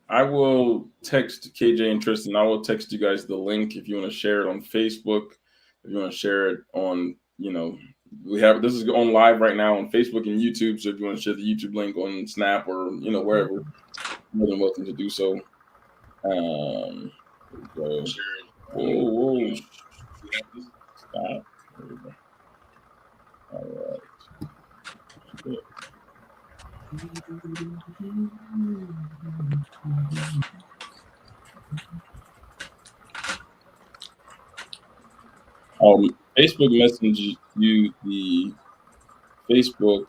I will text KJ and Tristan. I will text you guys the link if you want to share it on Facebook. If you want to share it on, we have this is on live right now on Facebook and YouTube. So if you want to share the YouTube link on Snap or wherever, more than welcome to do so. Here we go. Whoa, whoa, stop. There we go. All right. Facebook message you the Facebook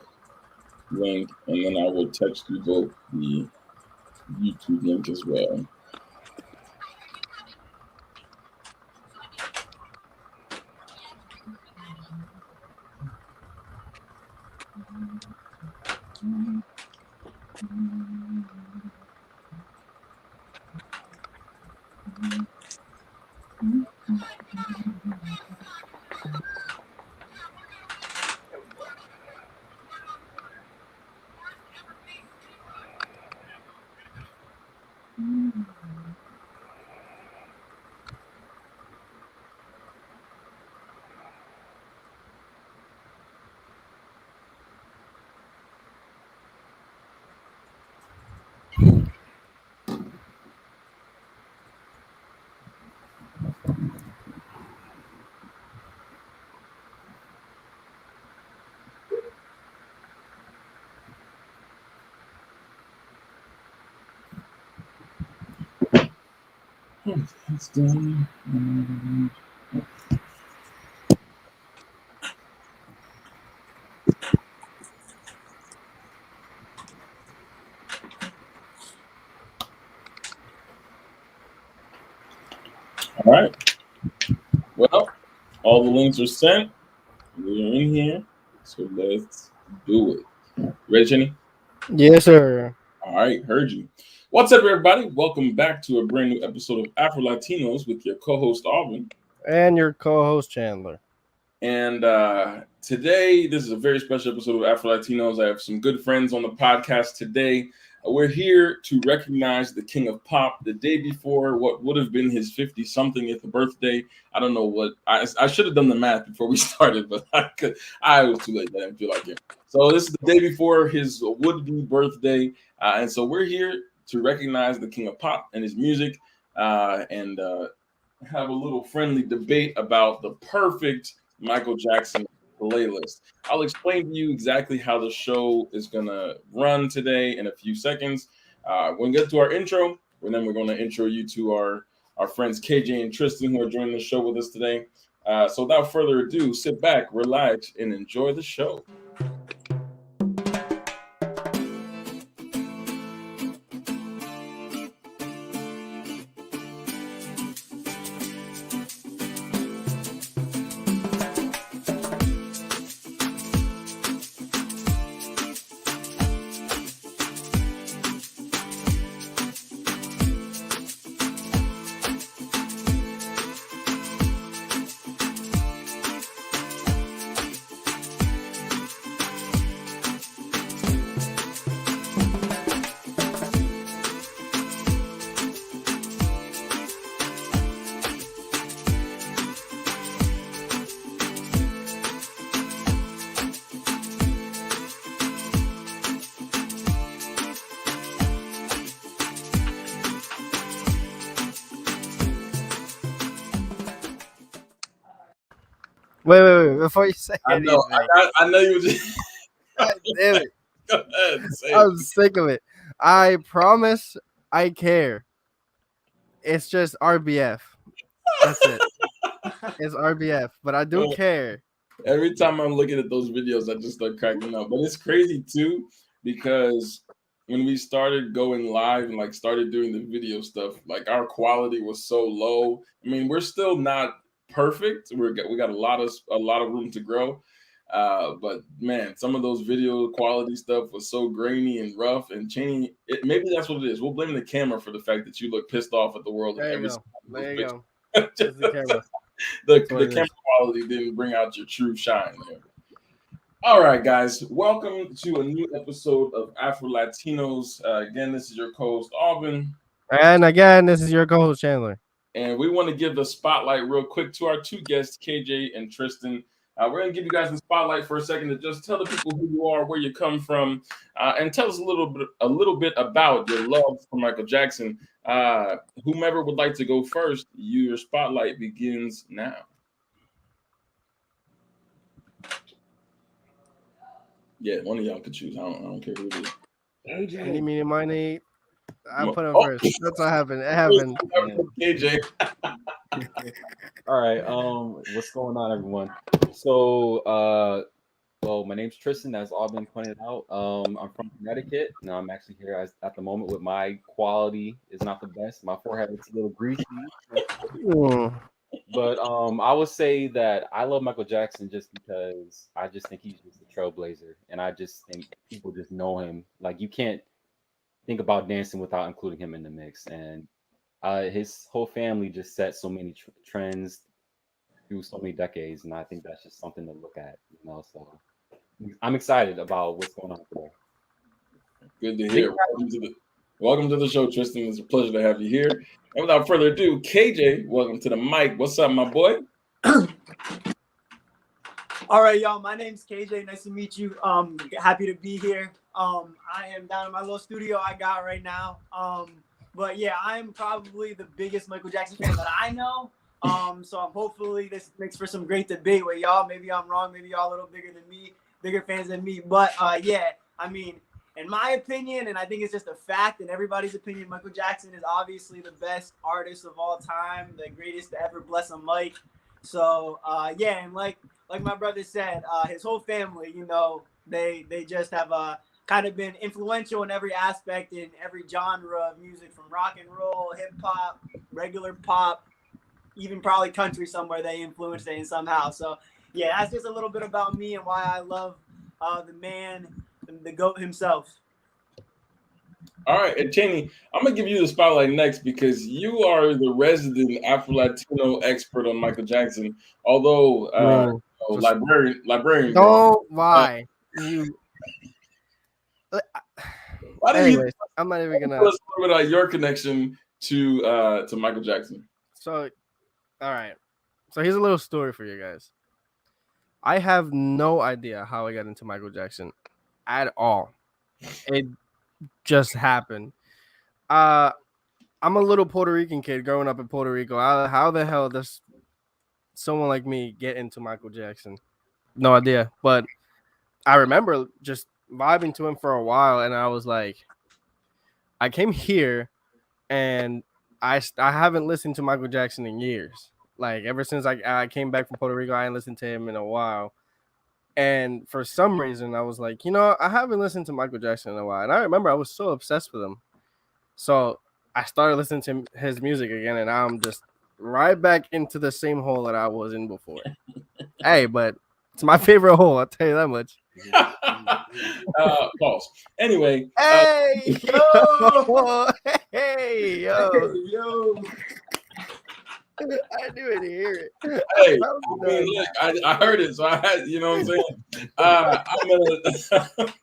link, and then I will text you both the YouTube link as well. That's done. All right. Well, all the links are sent. We're in here, so let's do it. Ready, Jenny? Yes, sir. All right, heard you. What's up, everybody? Welcome back to a brand new episode of Afro Latinos with your co-host Alvin. And your co-host Chandler. And today, this is a very special episode of Afro Latinos. I have some good friends on the podcast today. We're here to recognize the king of pop the day before what would have been his 50-somethingth birthday. I don't know what I should have done the math before we started, but I was too late. I didn't feel like it. So this is the day before his would-be birthday, and so we're here to recognize the king of pop and his music, and have a little friendly debate about the perfect Michael Jackson playlist. I'll explain to you exactly how the show is going to run today in a few seconds. We're going to get to our intro, and then we're going to intro you to our friends KJ and Tristan who are joining the show with us today. So without further ado, sit back, relax, and enjoy the show. Wait. Before you say I know, anything, I know you. Just, God damn it. go ahead, say it. I'm sick of it. I promise I care. It's just RBF. That's it. It's RBF, but I do care. Every time I'm looking at those videos, I just start cracking up. But it's crazy too because when we started going live and like started doing the video stuff, like our quality was so low. I mean, we're still not perfect. We got a lot of room to grow. But man, some of those video quality stuff was so grainy and rough. And Cheney, maybe that's what it is. We'll blame the camera for the fact that you look pissed off at the world in There you every go. single There you picture. go. It's the camera. the That's what the it camera is. quality didn't bring out your true shine there. All right, guys, welcome to a new episode of Afro Latinos. Again, this is your co-host Alvin. And again, this is your co-host Chandler. And we want to give the spotlight real quick to our two guests, KJ and Tristan. We're going to give you guys the spotlight for a second to just tell the people who you are, where you come from, and tell us a little bit about your love for Michael Jackson. Whomever would like to go first, your spotlight begins now. Yeah, one of y'all could choose. I don't care who it is. Any, meeny, miny. I put him Oh. first. That's what happened. It happened. KJ. All right. What's going on, everyone? So, well, my name's Tristan, as all been pointed out. I'm from Connecticut. Now I'm actually here at the moment with my quality is not the best. My forehead is a little greasy. But I would say that I love Michael Jackson just because I just think he's just a trailblazer, and I just think people just know him. Like, you can't think about dancing without including him in the mix, and his whole family just set so many trends through so many decades, and I think that's just something to look at, So I'm excited about what's going on today. Good to hear. Welcome to the show, Tristan. It's a pleasure to have you here. And without further ado, KJ, welcome to the mic. What's up, my boy? All right, y'all. My name's KJ. Nice to meet you. Happy to be here. I am down in my little studio I got right now. But yeah, I'm probably the biggest Michael Jackson fan that I know. So hopefully this makes for some great debate with y'all. Maybe I'm wrong. Maybe y'all a little bigger than me, bigger fans than me. But yeah, I mean, in my opinion, and I think it's just a fact, in everybody's opinion, Michael Jackson is obviously the best artist of all time, the greatest to ever bless a mic. So yeah, and like my brother said, his whole family, they just have kind of been influential in every aspect, in every genre of music, from rock and roll, hip hop, regular pop, even probably country somewhere. They influenced it in somehow. So yeah, that's just a little bit about me and why I love the man, the GOAT himself. All right, and Cheney, I'm gonna give you the spotlight next because you are the resident Afro-Latino expert on Michael Jackson. Although librarian. Don't lie. Anyways, I'm not even gonna. Tell us a little bit about your connection to Michael Jackson. So, all right. So here's a little story for you guys. I have no idea how I got into Michael Jackson at all. It just happened. I'm a little Puerto Rican kid growing up in Puerto Rico. How the hell does someone like me get into Michael Jackson? No idea. But I remember just vibing to him for a while, and I was like, I came here, and I haven't listened to Michael Jackson in years. Like, ever since I came back from Puerto Rico, I ain't listened to him in a while. And for some reason, I was like, I haven't listened to Michael Jackson in a while. And I remember I was so obsessed with him. So I started listening to his music again, and I'm just right back into the same hole that I was in before. Hey, but it's my favorite hole, I'll tell you that much. Pause. Anyway. Hey, yo! Hey, yo! I knew it to hear it. Hey, look, I heard it, so I had, you know what I'm saying?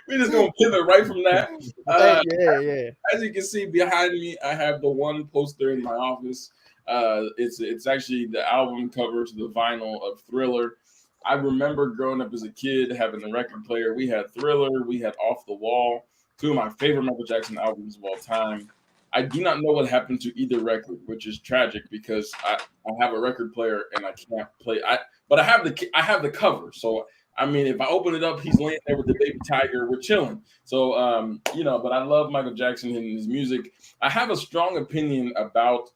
We're just gonna pivot right from that. Yeah. As you can see behind me, I have the one poster in my office. It's actually the album cover to the vinyl of Thriller. I remember growing up as a kid having a record player. We had Thriller, we had Off the Wall, two of my favorite Michael Jackson albums of all time. I do not know what happened to either record, which is tragic because I have a record player and I can't play. But I have the cover. So I mean, if I open it up, he's laying there with the baby tiger. We're chilling. So but I love Michael Jackson and his music. I have a strong opinion about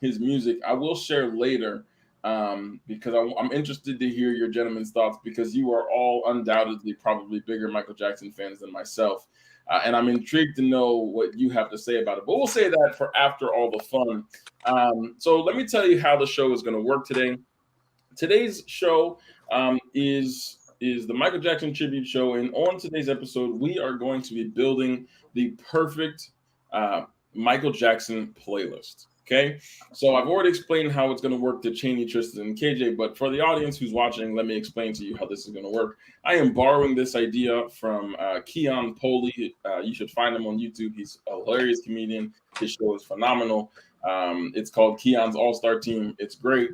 his music. I will share later because I'm interested to hear your gentlemen's thoughts because you are all undoubtedly probably bigger Michael Jackson fans than myself. And I'm intrigued to know what you have to say about it. But we'll say that for after all the fun. So let me tell you how the show is going to work today. Today's show is the Michael Jackson tribute show. And on today's episode, we are going to be building the perfect Michael Jackson playlist. Okay, so I've already explained how it's going to work to Cheney, Tristan, and KJ, but for the audience who's watching, let me explain to you how this is going to work. I am borrowing this idea from Keon Poley. You should find him on YouTube. He's a hilarious comedian. His show is phenomenal. It's called Keon's All-Star Team. It's great.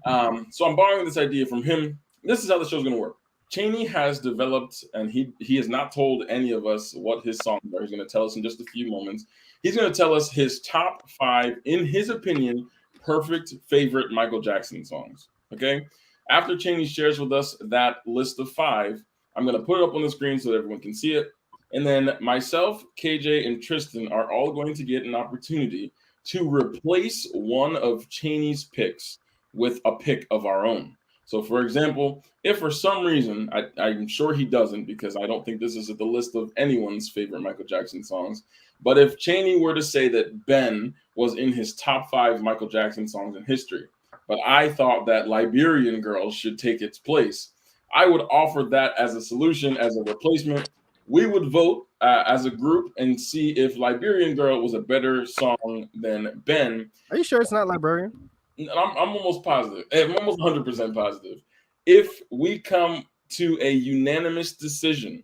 So I'm borrowing this idea from him. This is how the show's going to work. Cheney has developed, and he has not told any of us what his songs are. He's going to tell us in just a few moments. He's going to tell us his top 5, in his opinion, perfect favorite Michael Jackson songs. Okay? After Cheney shares with us that list of 5, I'm going to put it up on the screen so that everyone can see it. And then myself, KJ, and Tristan are all going to get an opportunity to replace one of Cheney's picks with a pick of our own. So, for example, if for some reason, I'm sure he doesn't, because I don't think this is at the list of anyone's favorite Michael Jackson songs, but if Cheney were to say that Ben was in his top 5 Michael Jackson songs in history, but I thought that Liberian Girl should take its place, I would offer that as a solution, as a replacement. We would vote as a group and see if Liberian Girl was a better song than Ben. Are you sure it's not Librarian? I'm almost positive. I'm almost 100% positive. If we come to a unanimous decision,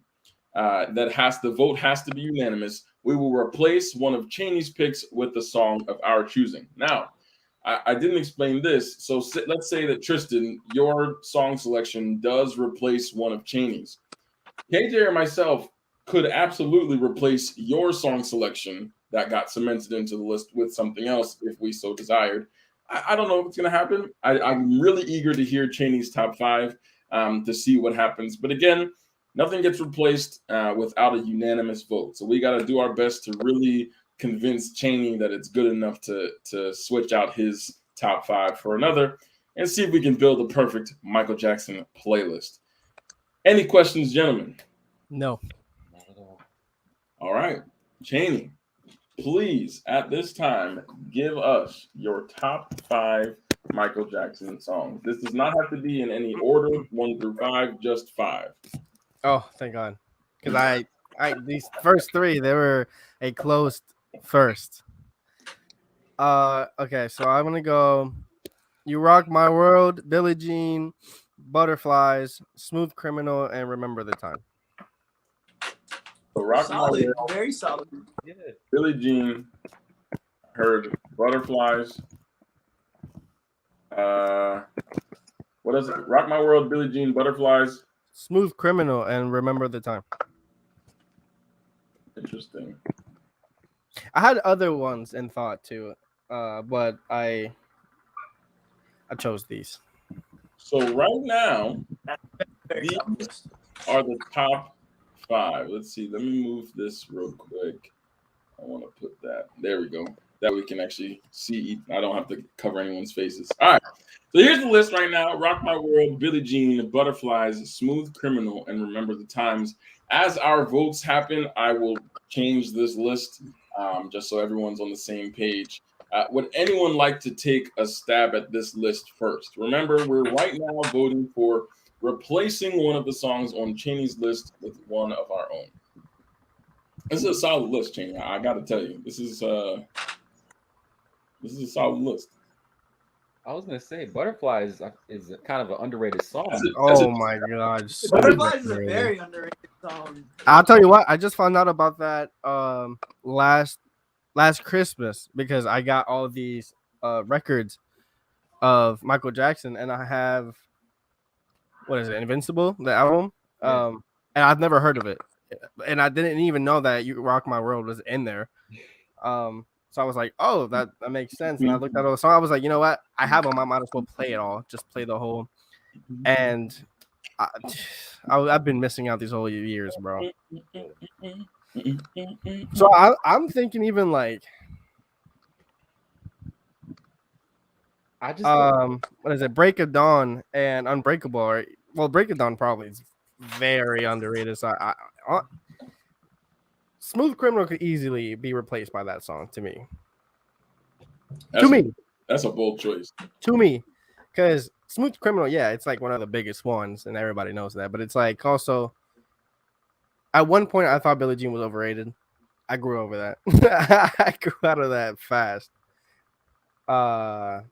the vote has to be unanimous, we will replace one of Cheney's picks with the song of our choosing. Now, I didn't explain this. So let's say that, Tristan, your song selection does replace one of Cheney's. KJ or myself could absolutely replace your song selection that got cemented into the list with something else if we so desired. I don't know if it's going to happen. I'm really eager to hear Cheney's top 5 to see what happens. But again, nothing gets replaced without a unanimous vote. So we got to do our best to really convince Cheney that it's good enough to switch out his top 5 for another and see if we can build a perfect Michael Jackson playlist. Any questions, gentlemen? No. Not at all. All right. Cheney, please, at this time, give us your top 5 Michael Jackson songs. This does not have to be in any order, 1 through 5, just 5. Oh, thank God. Because I these first 3, they were a close first. Okay, so I'm gonna go You Rock My World, Billie Jean, Butterflies, Smooth Criminal, and Remember the Time. So Rock My Solid, World, very solid. Yeah. Billie Jean, heard Butterflies. What is it? Rock My World, Billie Jean, Butterflies. Smooth Criminal and Remember the Time. Interesting. I had other ones in thought too, but I chose these. So right now, Very these solid. are the top 5. Let's see. Let me move this real quick. I want to put that. There we go. That we can actually see. I don't have to cover anyone's faces. All right. So here's the list right now. Rock My World, Billie Jean, Butterflies, Smooth Criminal, and Remember the Times. As our votes happen, I will change this list just so everyone's on the same page. Would anyone like to take a stab at this list first? Remember, we're right now voting for replacing one of the songs on Cheney's list with one of our own. This is a solid list, Cheney. I got to tell you, this is a solid list. I was gonna say Butterflies is kind of an underrated song. Oh my God! So Butterflies is a underrated. very underrated song. I'll tell you what. I just found out about that last Christmas because I got all these records of Michael Jackson, and I have what is it, Invincible, the album, Yeah. and I've never heard of it, and I didn't even know that You Rock My World was in there. So I was like, oh, that makes sense. And I looked at all the song. I was like, you know what? I have them. I might as well play it all. Just play the whole. And I've been missing out these whole years, bro. So I'm thinking even like I just what is it? Break of Dawn and Unbreakable. Or, well, Break of Dawn probably is very underrated. So I Smooth Criminal could easily be replaced by that song to me. That's a bold choice. To me, because Smooth Criminal, yeah, it's like one of the biggest ones, and everybody knows that. But it's like also, at one point, I thought Billie Jean was overrated. I grew over that. I grew out of that fast. But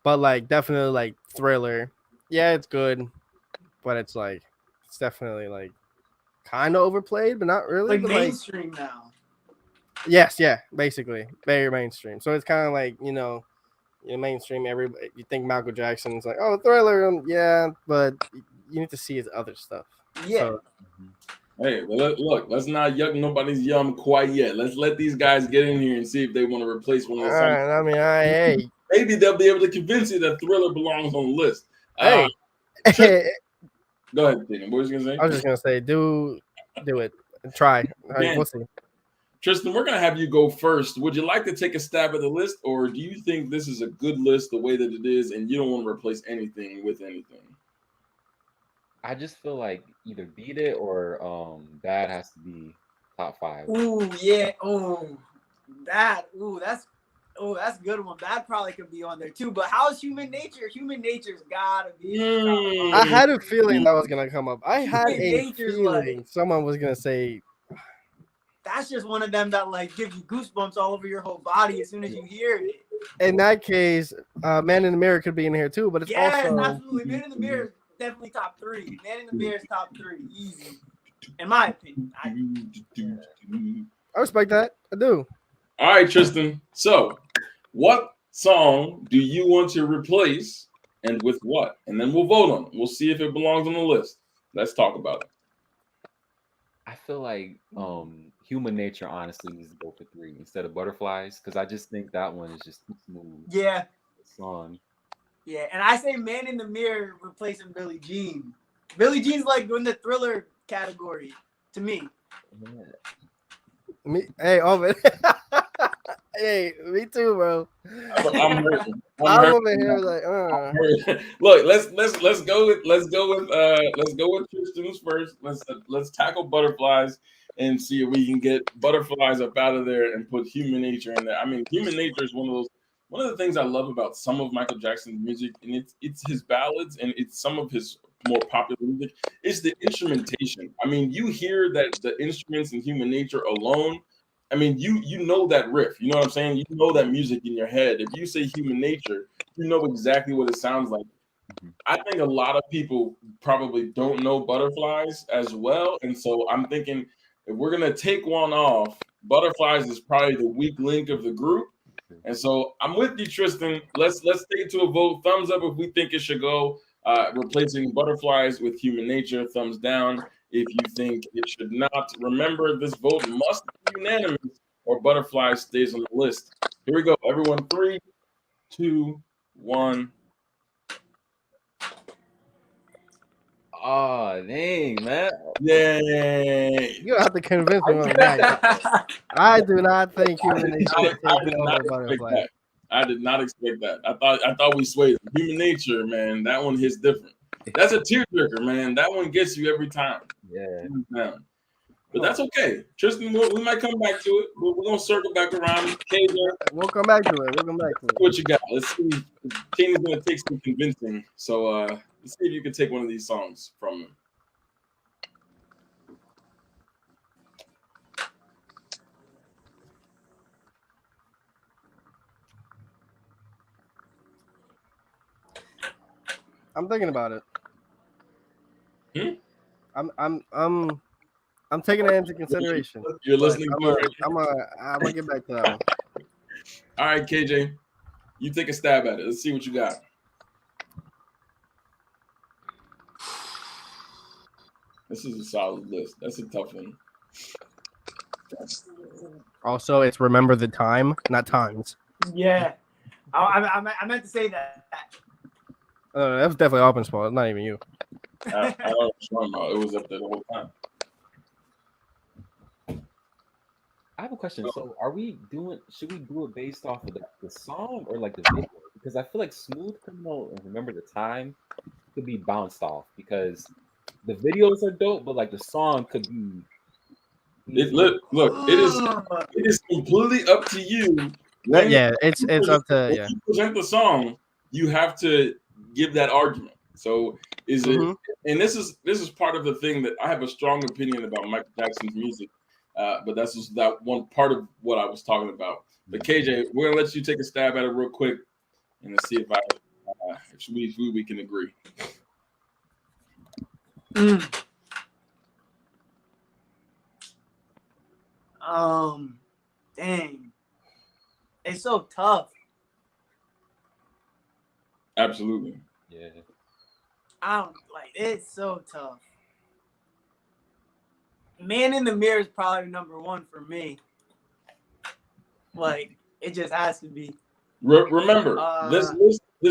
like definitely like Thriller. Yeah, it's good, but it's definitely like kind of overplayed, but not really. Like But mainstream now. yes, yeah, basically very mainstream. So it's kind of like mainstream. Everybody, you think Michael Jackson's like, oh, Thriller, yeah, but you need to see his other stuff. Yeah. So, Hey, well, look, let's not yuck nobody's yum quite yet. Let's let these guys get in here and see if they want to replace one of all the songs. right, I mean, hey, Maybe they'll be able to convince you that Thriller belongs on the list. hey. Go ahead, Daniel. What was you gonna say? I was just gonna say, do it, try. All right, Man. we'll see. Tristan, we're gonna have you go first. Would you like to take a stab at the list, or do you think this is a good list the way that it is, and you don't want to replace anything with anything? I just feel like either Beat It or Bad has to be top 5. Ooh, yeah. That's a good one. That probably could be on there too. But how's Human Nature? Human Nature's gotta be. I had a feeling that was gonna come up. I had a Nature's feeling like- someone was gonna say. That's just one of them that like give you goosebumps all over your whole body as soon as you hear it. In that case, Man in the Mirror could be in here too, but it's Yes, also absolutely. Man in the Mirror is definitely top 3. Man in the Mirror is top 3, easy. In my opinion. I respect that. I do. All right, Tristan. So, what song do you want to replace, and with what? And then we'll vote on it. We'll see if it belongs on the list. Let's talk about it. I feel like Human Nature honestly needs to go for 3 instead of Butterflies, because I just think that one is just too smooth. Yeah. Song. Yeah, and I say Man in the Mirror replacing Billie Jean. Billie Jean's like in the Thriller category to me. Yeah. Me, hey, man. Hey, me too, bro. I'm hurting. I'm over here like, Look, let's go with Tristan's first. Let's tackle Butterflies and see if we can get Butterflies up out of there and put Human Nature in there. I mean, Human Nature is one of the things I love about some of Michael Jackson's music, and it's his ballads and it's some of his more popular music, is the instrumentation. I mean, you hear that the instruments in Human Nature alone. I mean, you know that riff. You know what I'm saying? You know that music in your head. If you say Human Nature, you know exactly what it sounds like. I think a lot of people probably don't know Butterflies as well, and so I'm thinking if we're gonna take one off, Butterflies is probably the weak link of the group. And so I'm with you, Tristan. Let's take it to a vote. Thumbs up if we think it should go. Replacing Butterflies with Human Nature. Thumbs down if you think it should not. Remember, this vote must be unanimous, or Butterflies stays on the list. Here we go, everyone. 3, 2, 1. Oh, dang, man. Yay! you don't have to convince me on that. I do not think Human Nature is taking over Butterfly. I did not expect that. I thought we swayed. Human Nature, man, that one hits different. That's a tearjerker, man. That one gets you every time. Yeah. But that's okay. Tristan, we might come back to it. We're going to circle back around. KJ, We'll come back to it. what you got? Let's see. Kenny's going to take some convincing. So let's see if you can take one of these songs from him. I'm thinking about it. I'm taking it into consideration. You're listening to it. I'm gonna get back to that one. All right, KJ, you take a stab at it. Let's see what you got. This is a solid list. That's a tough one. Also, it's Remember the Time, not Times. Yeah. I meant to say that. That was definitely Auburn's fault. It's not even you. I don't know what you're talking about. It was up there the whole time. I have a question. So, should we do it based off of the song or like the video? Because I feel like Smooth Criminal and Remember the Time could be bounced off because the videos are dope, but like the song could be. Look, it is completely up to you. It's up to when you present the song, you have to give that argument. So is it? And this is part of the thing that I have a strong opinion about Michael Jackson's music. But that's just that one part of what I was talking about. But KJ, we're gonna let you take a stab at it real quick, and let's see if we can agree. Dang, it's so tough. Absolutely. Yeah. It's so tough. Man in the Mirror is probably number one for me. Like, it just has to be. Remember, this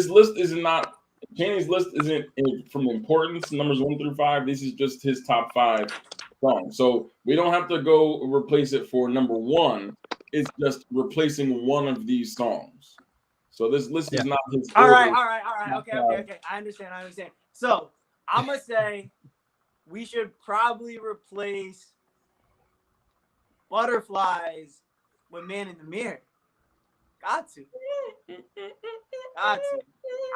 list is not Chaney's list isn't from importance numbers 1 through 5. This is just his top 5 songs. So we don't have to go replace it for number 1. It's just replacing one of these songs. So this list is not his. All right. Okay. I understand. So I'm gonna say we should probably replace Butterflies with Man in the Mirror. Got to. I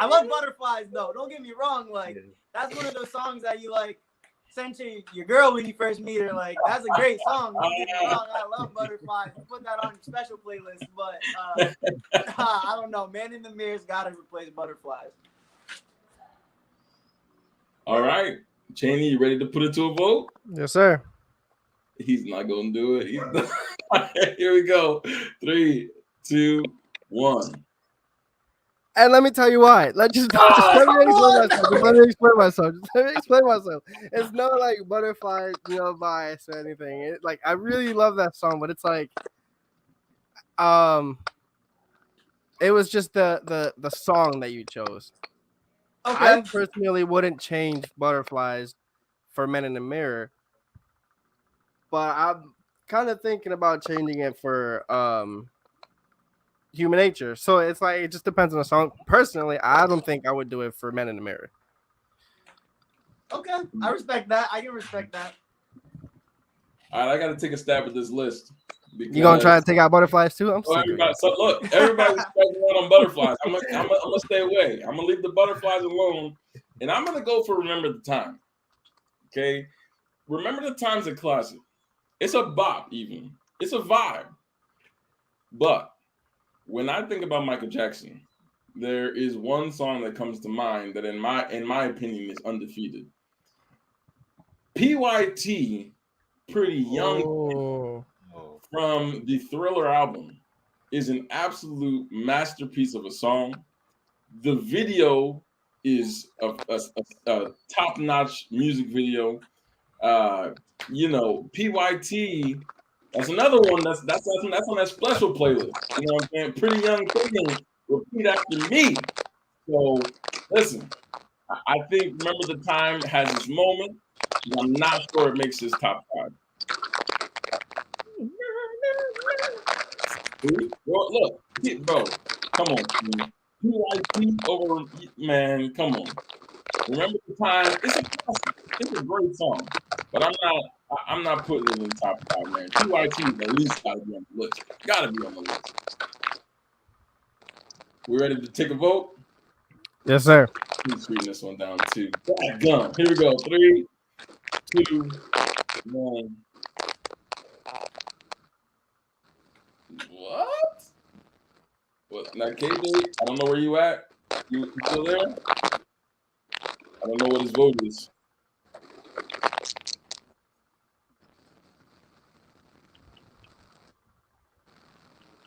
love Butterflies though. Don't get me wrong. Like, that's one of those songs that you like send to your girl when you first meet her. Like, that's a great song. Don't get me wrong. I love Butterflies. You put that on your special playlist. But I don't know. Man in the Mirror's got to replace Butterflies. All right, Chaney, you ready to put it to a vote? Yes, sir. He's not gonna do it. Here we go. 3, 2, 1. And let me tell you why. Let me explain myself. It's no like butterfly, bias or anything. I really love that song, but it's like, it was just the song that you chose. Okay. I personally wouldn't change Butterflies for Men in the Mirror, but I'm kind of thinking about changing it for Human Nature. So it's like, it just depends on the song. Personally, I don't think I would do it for Men in the Mirror. Okay, I respect that. I can respect that. All right, I got to take a stab at this list. You gonna try to take out Butterflies too? Everybody's struggling on Butterflies. I'm gonna stay away. I'm gonna leave the Butterflies alone, and I'm gonna go for Remember the Time. Okay, Remember the Time's a classic. It's a bop, even. It's a vibe. But when I think about Michael Jackson, there is one song that comes to mind that, in my opinion, is undefeated. PYT, Pretty Young, from the Thriller album, is an absolute masterpiece of a song. The video is a top-notch music video. PYT. That's another one. That's on that special playlist. You know what I'm saying? Pretty Young Thing, Repeat After Me. So listen, I think Remember the Time has its moment. I'm not sure it makes his top 5. Well, look, bro, come on, man. PYT over, man, come on. Remember the Time? It's a classic. It's a great song, but I'm not putting it in the top 5, man. PYT at least gotta be on the list. Gotta be on the list. We ready to take a vote? Yes, sir. He's reading this one down too. Gun. Here we go. 3, 2, 1. What? Now, KJ, I don't know where you at. You still there? I don't know what his vote is.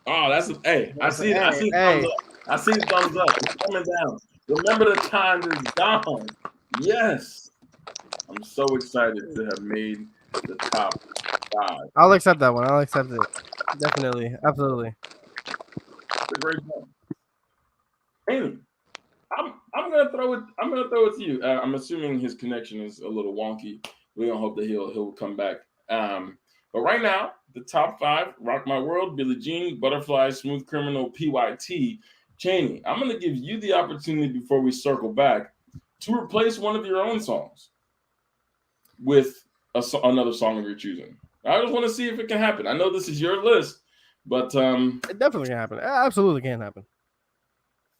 Oh, that's hey. I see thumbs up. I see thumbs up. It's coming down. Remember the Time is gone. Yes. I'm so excited to have made the top 5. I'll accept that one. I'll accept it. Definitely. Absolutely. It's a great song. Anyway, I'm gonna throw it to you. I'm assuming his connection is a little wonky. We're gonna hope that he'll come back. But right now, the top 5: Rock My World, Billie Jean, Butterfly, Smooth Criminal, PYT. Chaney, I'm gonna give you the opportunity before we circle back to replace one of your own songs with another song of your choosing. I just want to see if it can happen. I know this is your list, but it definitely can happen. It absolutely can happen.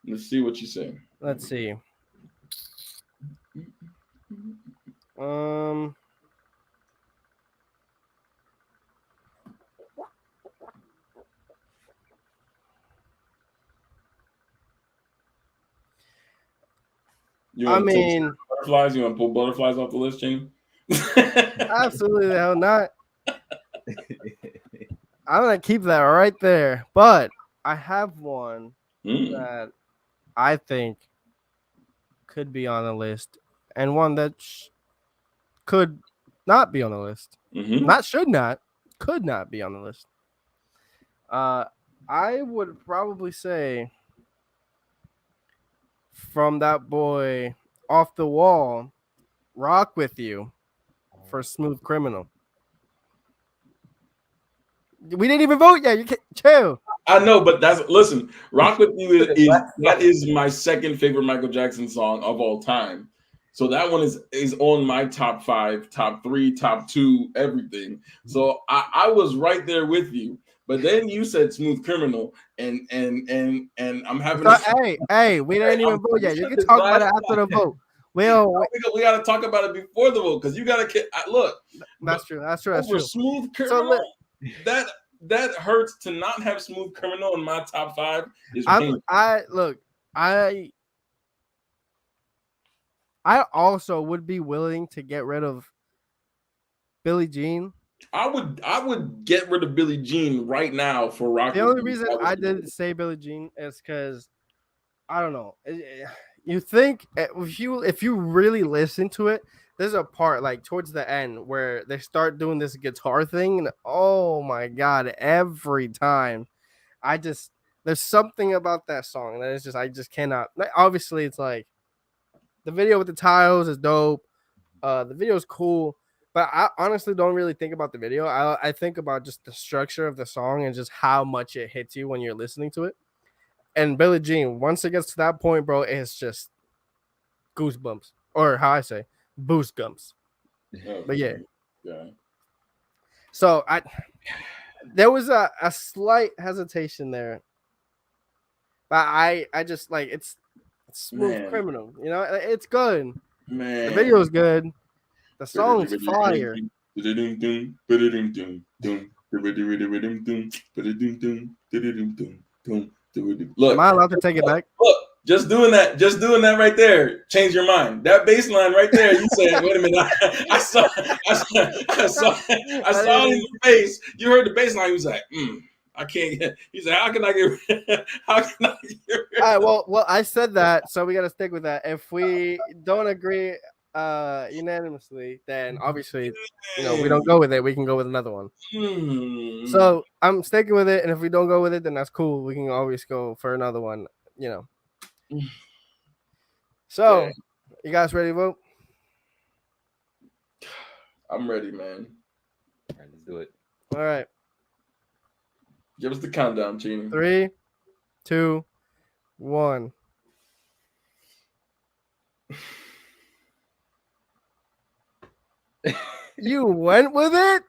Let's see what you say. Let's see. You I want to take mean, butterflies? You want to pull butterflies off the list, Cheney? absolutely the hell not. I'm gonna keep that right there. But I have one that I think could be on the list, and one that could not be on the list. Mm-hmm. Not should not, could not be on the list. I would probably say from that boy Off the Wall, Rock With You for Smooth Criminal. We didn't even vote yet. You can't chill. I know, but listen. Rock With You is my second favorite Michael Jackson song of all time. So that one is on my top 5, top 3, top 2, everything. So I was right there with you. But then you said Smooth Criminal, and I'm having. Hey, we didn't even vote yet. You can talk about it after the vote. Well, we got to talk about it before the vote because you got to look. That's true. Smooth Criminal, that hurts to not have Smooth Criminal in my top 5. I also would be willing to get rid of Billie Jean. I would get rid of Billie Jean right now for Rock. The only reason I didn't say Billie Jean is because I don't know. You think if you really listen to it, there's a part like towards the end where they start doing this guitar thing, and oh my god, every time there's something about that song that is just I just cannot. Obviously, it's like the video with the tiles is dope. The video is cool. But I honestly don't really think about the video. I think about just the structure of the song and just how much it hits you when you're listening to it. And Billie Jean, once it gets to that point, bro, it's just goosebumps. Or how I say, boost gumps. But yeah. So there was a slight hesitation there. But I just like it's Smooth Criminal. You know, it's good. Man. The video is good. The song's fire. Look, am I allowed to take it back? Look, just doing that right there, change your mind. That bass line right there, you said, wait a minute, I saw it in your face. You heard the bass line, you was like, I can't get. He said, "How can I get? How can I get?" All right, well, I said that, so we got to stick with that. If we don't agree unanimously, then obviously, we don't go with it. We can go with another one. So I'm sticking with it, and if we don't go with it, then that's cool. We can always go for another one. So, you guys ready to vote? I'm ready, man. All right, let's do it. All right. Give us the countdown, Gene. 3, 2, 1. You went with it?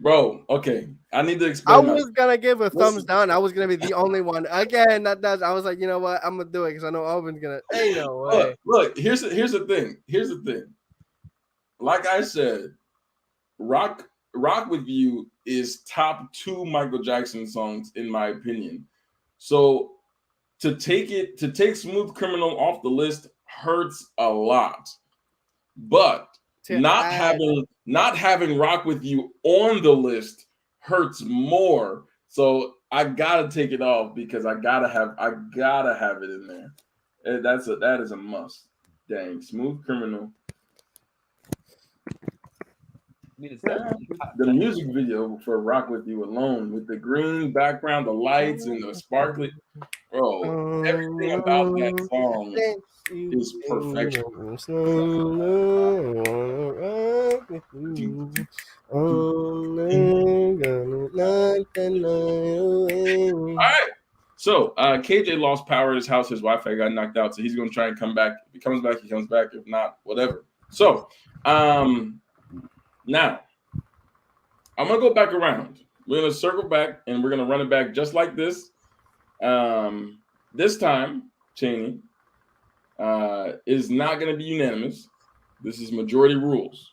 Bro, okay. I need to explain. I was going to give a thumbs down. I was going to be the only one. Again, I was like, you know what? I'm going to do it because I know Owen's going to. Ain't no way. Look, here's the thing. Like I said, Rock With You is top 2 Michael Jackson songs in my opinion. So to take Smooth Criminal off the list hurts a lot. But not having Rock With You on the list hurts more. So I gotta take it off because I gotta have it in there. That is a must. Dang, Smooth Criminal. The music video for Rock With You alone, with the green background, the lights, and the sparkly, bro, everything about that song is perfection. All right. So KJ lost power at his house. His Wi-Fi got knocked out, so he's gonna try and come back. If he comes back, he comes back. If not, whatever. So now, I'm going to go back around. We're going to circle back, and we're going to run it back just like this. This time, Cheney, is not going to be unanimous. This is majority rules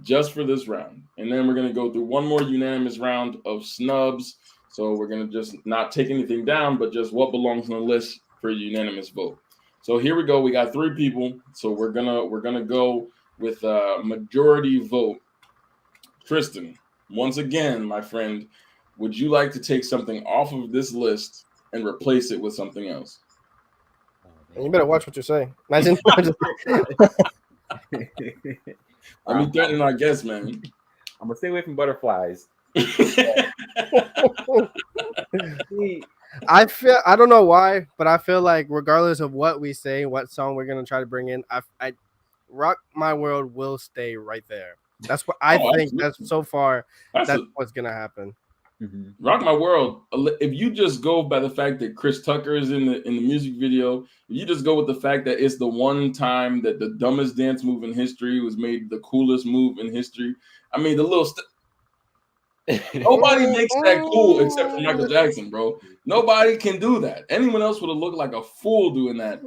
just for this round. And then we're going to go through one more unanimous round of snubs. So we're going to just not take anything down, but just what belongs on the list for a unanimous vote. So here we go. We got 3 people. So we're gonna go with a majority vote. Tristan, once again, my friend, would you like to take something off of this list and replace it with something else? You better watch what you say. Imagine. I mean, threatening our guests, man. I'm gonna stay away from butterflies. I don't know why, but I feel like regardless of what we say, what song we're gonna try to bring in, I Rock My World will stay right there. That's what I think. Absolutely. That's so far. That's what's gonna happen. Mm-hmm. Rock My World. If you just go by the fact that Chris Tucker is in the music video, if you just go with the fact that it's the one time that the dumbest dance move in history was made the coolest move in history. I mean, the little nobody makes that cool except for Michael Jackson, bro. Nobody can do that. Anyone else would have looked like a fool doing that,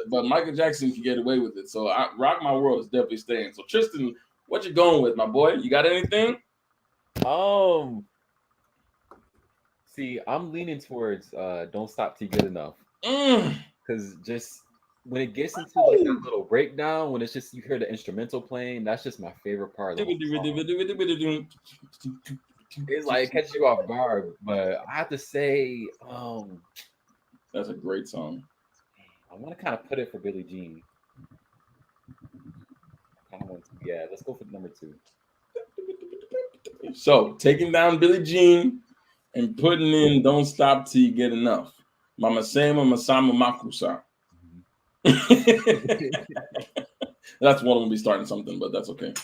but Michael Jackson can get away with it. So Rock My World is definitely staying. So Tristan, what you going with, my boy? You got anything? See, I'm leaning towards Don't Stop Till You Get Enough. Because just when it gets into like that little breakdown, when it's just you hear the instrumental playing, that's just my favorite part of the whole song. It's like it catches you off guard, but I have to say, that's a great song. I want to kind of put it for Billie Jean. Yeah, let's go for number 2. So taking down Billie Jean and putting in Don't Stop Till You Get Enough. Mama Sama Masama Makusa. That's one of them be starting something, but that's okay.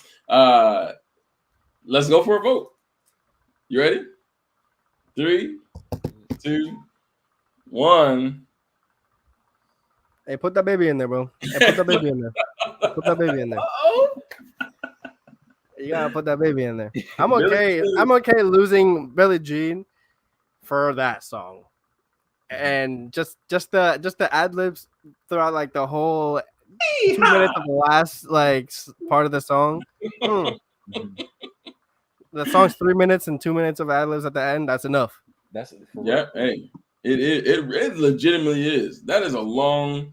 Let's go for a vote. You ready? 3, 2, 1. Hey, put that baby in there, bro. Hey, put that baby in there. Put that baby in there. You gotta put that baby in there. I'm okay. I'm okay losing Billie Jean for that song, and just the ad libs throughout like the whole 2 minutes of the last like part of the song. The song's 3 minutes and 2 minutes of ad libs at the end. That's enough. That's yeah. Hey, it legitimately is. That is a long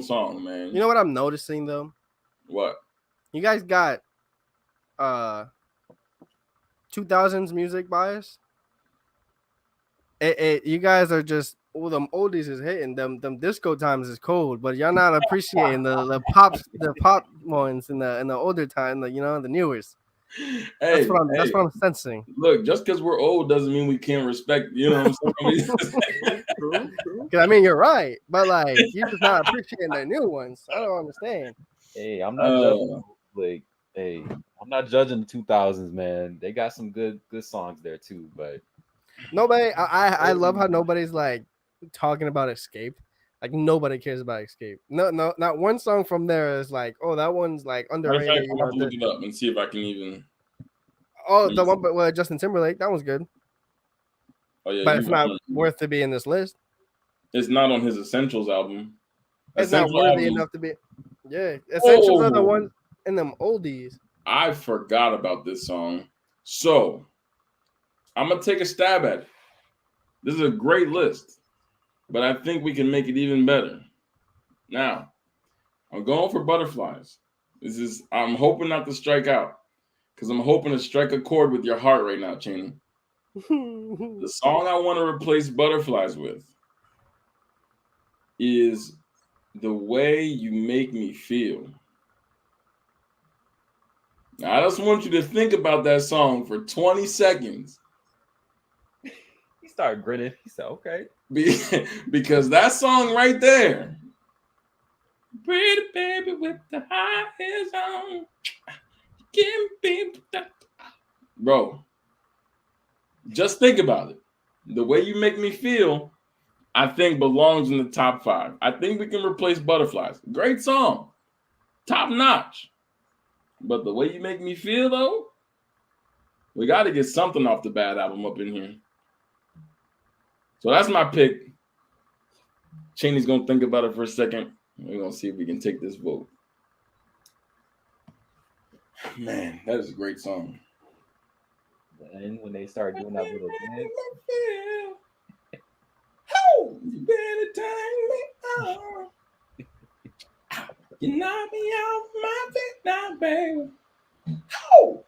song, man. You know what I'm noticing though? What? You guys got 2000s music bias. You guys are just them oldies is hitting them disco times is cold, but y'all not appreciating the pop ones in the older time, the newest. Hey, that's what I'm sensing. Look, just because we're old doesn't mean we can't respect. You know what I'm saying? True. Because I mean, you're right, but like you're just not appreciating the new ones. I don't understand. Hey, I'm not judging. Like, hey, I'm not judging the 2000s, man. They got some good songs there too, but nobody. I love how nobody's like talking about Escape. Like nobody cares about Escape. No, not one song from there is like, oh, that one's like underrated. I'm gonna have to look it up and see if I can even. Oh, the one with Justin Timberlake, that was good. Oh yeah, but it's not worth to be in this list. It's not on his Essentials album. It's not worthy enough to be. Yeah, Essentials are the ones in them oldies. I forgot about this song, so I'm gonna take a stab at it. This is a great list, but I think we can make it even better. Now, I'm going for Butterflies. I'm hoping not to strike out, because I'm hoping to strike a chord with your heart right now, Cheney. The song I want to replace Butterflies with is The Way You Make Me Feel. Now, I just want you to think about that song for 20 seconds. He started grinning. He said, okay. Because that song right there, pretty baby with the high heels on, bro, just think about it. The Way You Make Me Feel, I think, belongs in the top 5. I think we can replace Butterflies. Great song, top notch. But The Way You Make Me Feel, though, we got to get something off the Bad album up in here. So that's my pick. Cheney's going to think about it for a second. We're going to see if we can take this vote. Man, that is a great song. And when they start doing that little dance. You better turn me on. You knock me off my feet now, baby. Oh.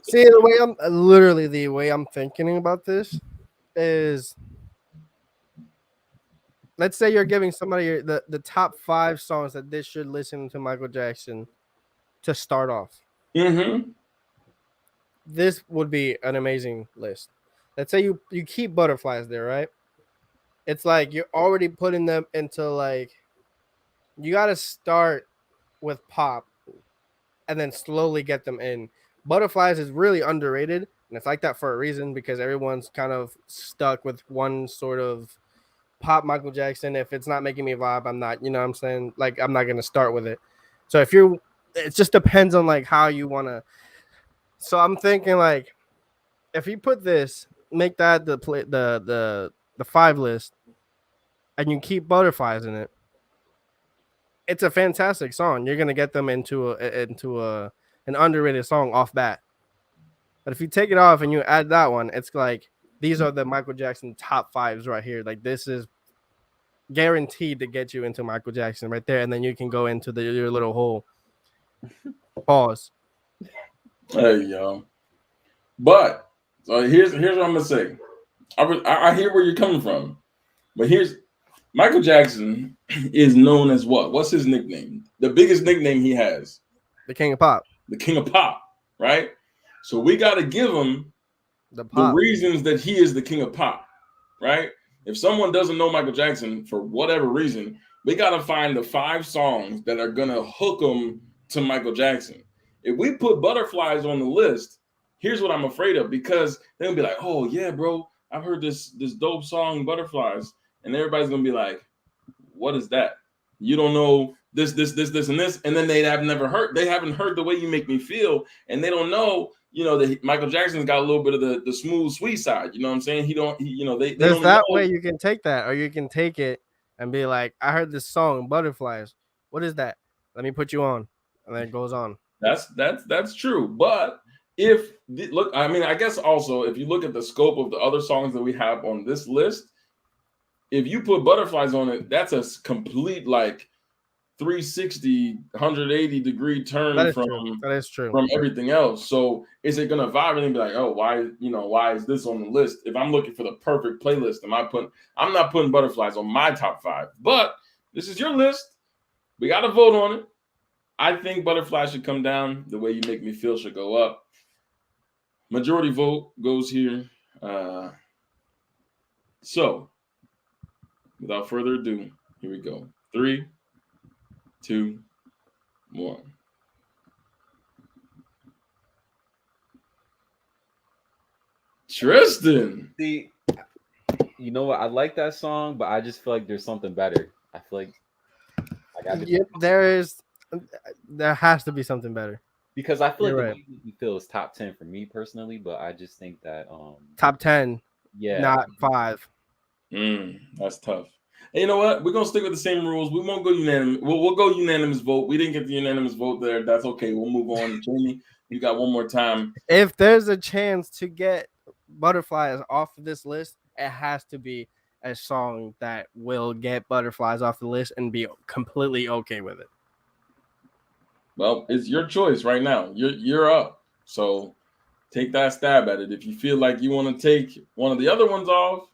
See, the way I'm thinking about this is, let's say you're giving somebody the top 5 songs that they should listen to Michael Jackson to start off. Mm-hmm. This would be an amazing list. Let's say you keep Butterflies there, right? It's like you're already putting them into like, you got to start with pop and then slowly get them in. Butterflies is really underrated, and it's like that for a reason, because everyone's kind of stuck with one sort of pop Michael Jackson. If it's not making me vibe, I'm not, you know what I'm saying? Like, I'm not going to start with it. So it just depends on like how you want to. So I'm thinking like, if you put this, make that the 5 list, and you keep Butterflies in it, it's a fantastic song. You're gonna get them into an underrated song off bat. But if you take it off and you add that one, it's like, these are the Michael Jackson top 5s right here. Like, this is guaranteed to get you into Michael Jackson right there, and then you can go into your little hole. Pause. Hey, yo. But so here's what I'm gonna say. I hear where you're coming from, but here's Michael Jackson is known as what? What's his nickname? The biggest nickname he has. The King of Pop. The King of Pop, right? So we got to give him The reasons that he is the King of Pop, right? If someone doesn't know Michael Jackson for whatever reason, we got to find the 5 songs that are going to hook them to Michael Jackson. If we put Butterflies on the list, here's what I'm afraid of, because they'll be like, oh, yeah, bro, I've heard this dope song, Butterflies. And everybody's going to be like, what is that? You don't know this, and this. And then they haven't heard the way you make me feel. And they don't know, that Michael Jackson's got a little bit of the smooth, sweet side. You know what I'm saying? There's that way you can take that, or you can take it and be like, I heard this song, Butterflies. What is that? Let me put you on. And then it goes on. That's true. But I guess also, if you look at the scope of the other songs that we have on this list, if you put Butterflies on it, that's a complete like 360, 180 degree turn That is true. From everything else. So is it gonna vibe and be like, oh, why is this on the list? If I'm looking for the perfect playlist, I'm not putting Butterflies on my top 5. But this is your list. We got to vote on it. I think Butterflies should come down. The Way You Make Me Feel should go up. Majority vote goes here. So without further ado, here we go. 3, 2, 1. Tristan. See, you know what? I like that song, but I just feel like there's something better. I feel like there has to be something better. Because I feel You're like right. The Way You Feel is top 10 for me personally, but I just think that top 10, yeah, not 5. That's tough. And you know what? We're gonna stick with the same rules. We won't go unanimous. We'll go unanimous vote. We didn't get the unanimous vote there. That's okay. We'll move on. Jamie, you got one more time. If there's a chance to get Butterflies off of this list, it has to be a song that will get Butterflies off the list and be completely okay with it. Well, it's your choice right now. You're up. So take that stab at it. If you feel like you want to take one of the other ones off,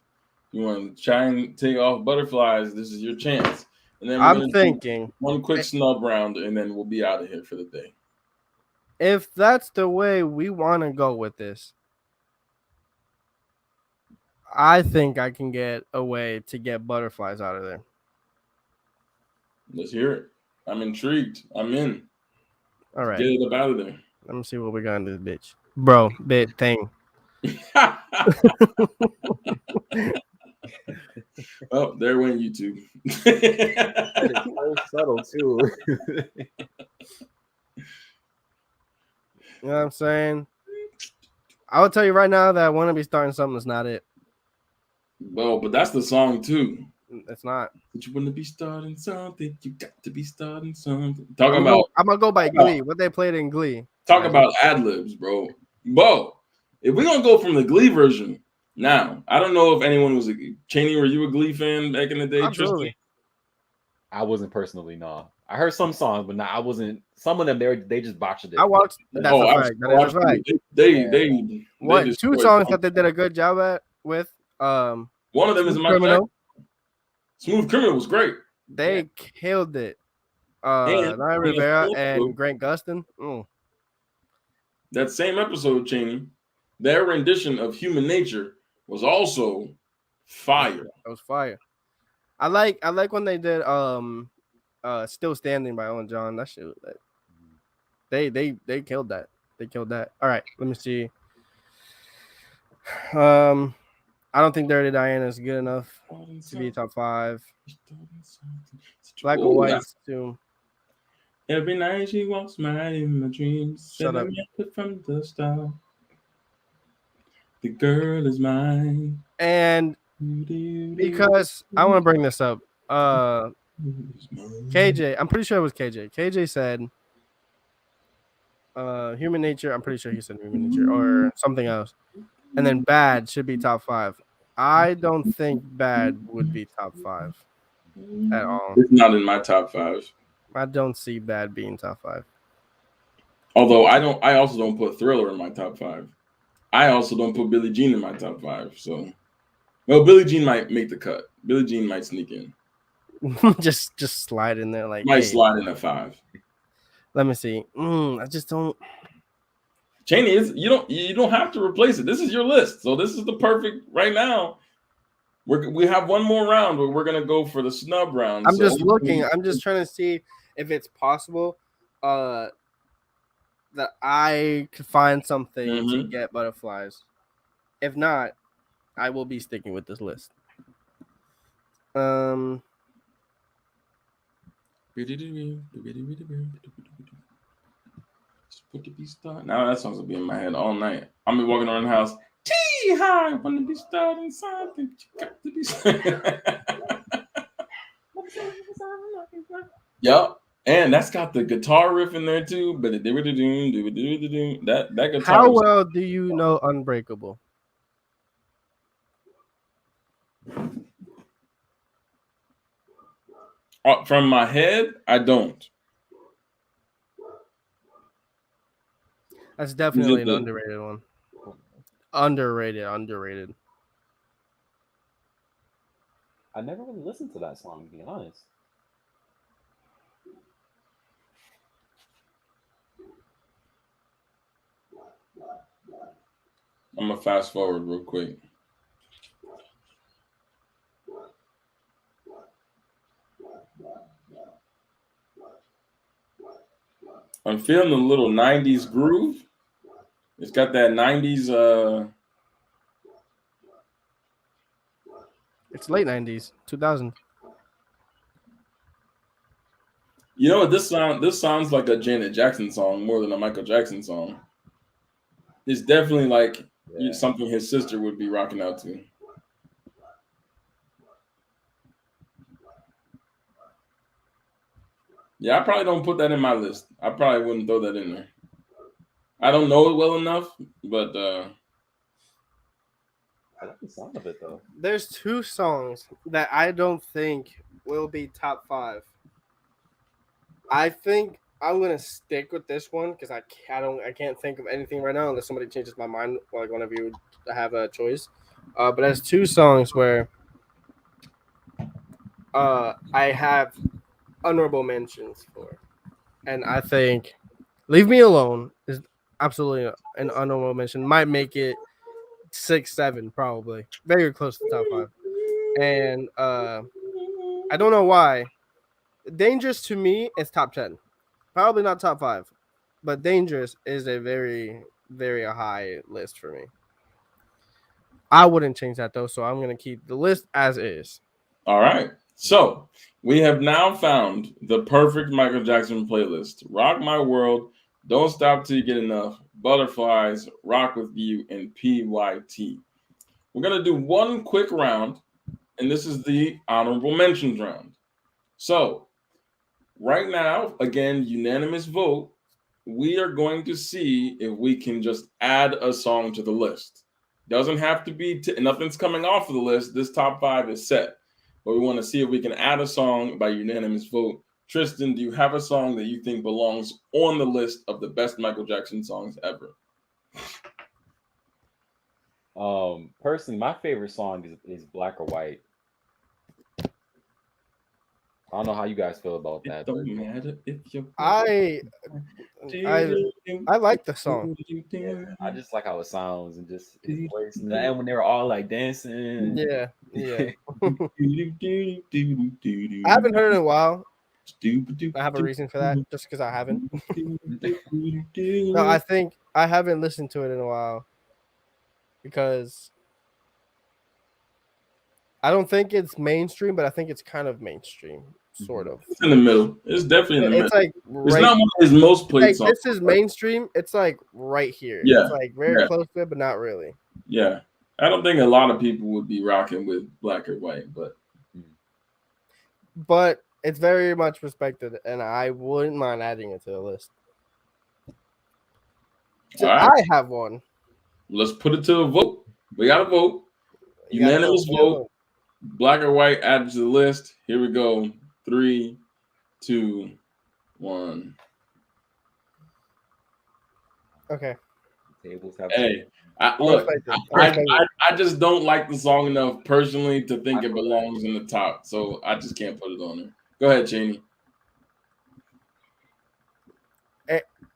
you want to try and take off Butterflies, this is your chance. And then I'm thinking one quick snub round, and then we'll be out of here for the day. If that's the way we want to go with this, I think I can get a way to get Butterflies out of there. Let's hear it. I'm intrigued. I'm in. All right. Get it up out of there. Let me see what we got in this bitch. Bro, bit thing. Oh, there went YouTube. it's so subtle too. You know what I'm saying? I will tell you right now that I want to be starting something that's not it. Well, but that's the song too. It's not. But you want to be starting something. You got to be starting something. I'm gonna go by Glee. What they played in Glee. Talk about ad libs, bro. If we're gonna go from the Glee version, Now, I don't know if anyone was Cheney. Were you a Glee fan back in the day? Absolutely. Tristan? I wasn't personally, no. I heard some songs, but I wasn't. Some of them they just botched it. I watched. That's a fact. That is a fact. They What two destroyed songs something. that they did a good job at with? One of them is Smooth Michael Criminal. Jackson. Smooth Criminal was great. They killed it. And Naya Rivera and Grant Gustin. That same episode, Cheney, their rendition of Human Nature was also fire. It was fire. I like when they did Still Standing by Ellen John. That shit. They killed that. They killed that. All right, let me see. I don't think Dirty Diana is good enough to be top 5. Black or White too. Every night she walks right in my dreams. Shut up. From the start. The girl is mine. And because I want to bring this up, KJ, I'm pretty sure it was KJ. KJ said Human Nature. I'm pretty sure he said Human Nature or something else. And then Bad should be top 5. I don't think Bad would be top 5 at all. It's not in my top 5. I don't see Bad being top 5. Although I also don't put Thriller in my top 5. I also don't put Billie Jean in my top 5. So, well, Billie Jean might make the cut. Billie Jean might sneak in. just slide in there like. Might slide in at 5. Let me see. I just don't. Cheney, you don't have to replace it. This is your list, so this is the perfect right now. We have one more round, but we're gonna go for the snub round. I'm just looking. I'm just trying to see if it's possible that I could find something to get butterflies. If not, I will be sticking with this list. Now that song's gonna be in my head all night. I'm be walking around the house. Tee high, wanna be starting something. Got to be. Yep, and that's got the guitar riff in there too. But that guitar. How well do you know Unbreakable? From my head, I don't. That's definitely an underrated one. Underrated. I never really listened to that song, to be honest. I'm gonna fast forward real quick. I'm feeling a little 90s groove. It's got that 90s. It's late 90s, 2000. You know what? This sounds like a Janet Jackson song more than a Michael Jackson song. It's definitely like something his sister would be rocking out to. Yeah, I probably don't put that in my list. I probably wouldn't throw that in there. I don't know it well enough, but I like the sound of it though. There's 2 songs that I don't think will be top 5. I think I'm gonna stick with this one because I can't think of anything right now unless somebody changes my mind. Like one of you would have a choice. But there's 2 songs where I have honorable mentions for, and I think "Leave Me Alone" is absolutely an honorable mention. Might make it 6, 7, probably very close to top 5. And I don't know why. Dangerous to me is top 10. Probably not top 5, but Dangerous is a very, very high list for me. I wouldn't change that though, so I'm going to keep the list as is. All right. So we have now found the perfect Michael Jackson playlist. Rock My World, Don't Stop Till You Get Enough, Butterflies, Rock With You, and PYT. We're going to do one quick round, and this is the honorable mentions round. So right now, again, unanimous vote. We are going to see if we can just add a song to the list. Doesn't have to be. Nothing's coming off of the list. This top 5 is set. But we want to see if we can add a song by unanimous vote. Tristan, do you have a song that you think belongs on the list of the best Michael Jackson songs ever? Personally, my favorite song is Black or White. I don't know how you guys feel about that. It don't matter if you're I like the song. Yeah, I just like how it sounds and just his voice. And when they were all like dancing. Yeah. I haven't heard it in a while. I have a reason for that, just because I haven't. No, I think I haven't listened to it in a while because I don't think it's mainstream, but I think it's kind of mainstream, sort of. It's in the middle. It's definitely in the middle. It's like It's not one of his most played like, songs. this is mainstream. It's like right here. Yeah, It's like very close to it, but not really. Yeah. I don't think a lot of people would be rocking with Black or White, but it's very much respected, and I wouldn't mind adding it to the list. So right. I have one. Let's put it to a vote. We got to vote. Unanimous vote. Black or White added to the list. Here we go. 3, 2, 1. Okay. Hey, I just don't like the song enough personally to think it belongs in the top, so I just can't put it on there. Go ahead, Cheney.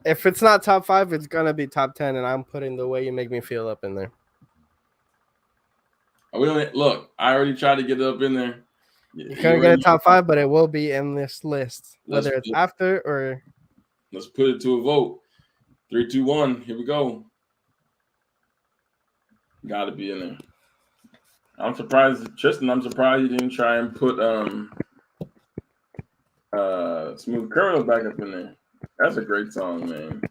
If it's not top 5, it's gonna be top 10, and I'm putting The Way You Make Me Feel up in there. Look, I already tried to get it up in there. You can't get a top 5, but it will be in this list, whether it's after or. Let's put it to a vote. 3, 2, 1. Here we go. Got to be in there. I'm surprised, Tristan. I'm surprised you didn't try and put Smooth Criminal back up in there. That's a great song, man.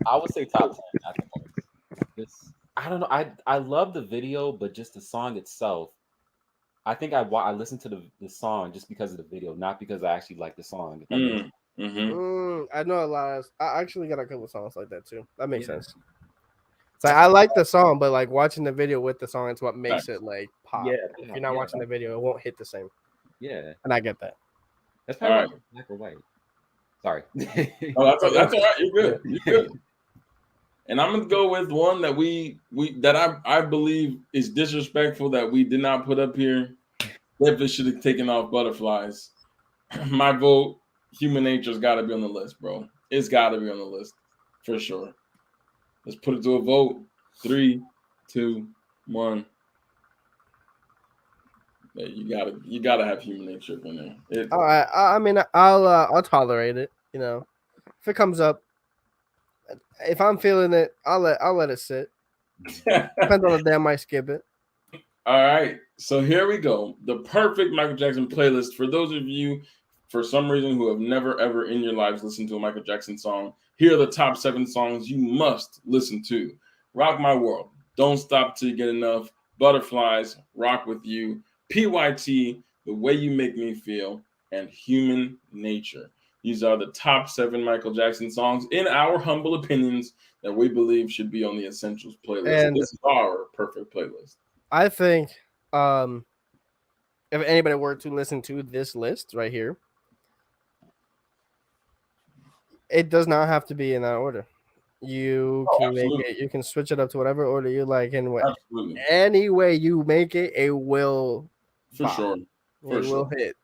I would say top 10 at the most. I don't know. I love the video, but just the song itself. I think I listened to the song just because of the video, not because I actually like the song. I know a lot. I actually got a couple songs like that too. That makes sense. It's like I like the song, but like watching the video with the song, it's what makes it like pop. Yeah, if you're not watching the video, it won't hit the same. Yeah, and I get that. That's probably right. Black or White. Sorry. Oh, that's all right. You're good. You're good. And I'm gonna go with one that I believe is disrespectful that we did not put up here. Definitely should have taken off Butterflies. My vote, Human Nature's got to be on the list, bro. It's got to be on the list for sure. Let's put it to a vote. 3, 2, 1. Yeah, you gotta have Human Nature in there. All right. I mean, I'll tolerate it. You know, if it comes up, if I'm feeling it, I'll let it sit. Depends on the day, I might skip it. All right. So here we go. The perfect Michael Jackson playlist for those of you, for some reason, who have never ever in your lives listened to a Michael Jackson song. Here are the top 7 songs you must listen to: Rock My World, Don't Stop Till You Get Enough, Butterflies, Rock With You, PYT, The Way You Make Me Feel, and Human Nature. These are the top 7 Michael Jackson songs, in our humble opinions, that we believe should be on the Essentials playlist. And this is our perfect playlist. I think if anybody were to listen to this list right here, it does not have to be in that order. You can make it. You can switch it up to whatever order you like, and any way you make it, it will. For sure. It will hit.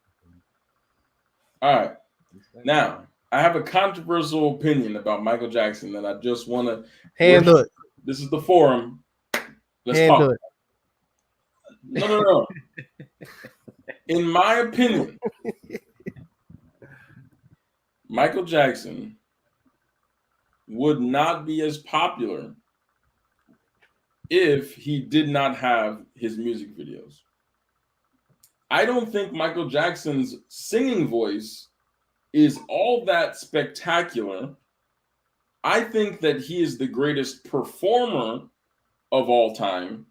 All right. Now, I have a controversial opinion about Michael Jackson that I just want to handle it. This is the forum. Let's handle talk. No. In my opinion, Michael Jackson would not be as popular if he did not have his music videos. I don't think Michael Jackson's singing voice is all that spectacular. I think that he is the greatest performer of all time.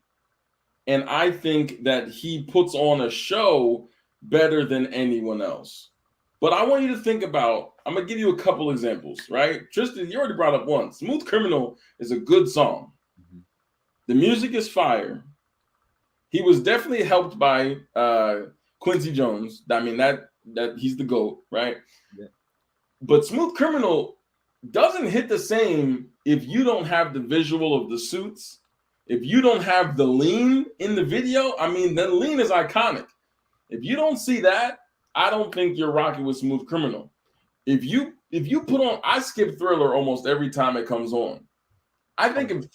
And I think that he puts on a show better than anyone else. But I want you to think about, I'm going to give you a couple examples, right? Tristan, you already brought up one. Smooth Criminal is a good song. The music is fire. He was definitely helped by Quincy Jones. I mean, that he's the GOAT, right? Yeah. But Smooth Criminal doesn't hit the same if you don't have the visual of the suits. If you don't have the lean in the video, I mean, the lean is iconic. If you don't see that, I don't think you're rocking with Smooth Criminal. If you put on, I skip Thriller almost every time it comes on. I think if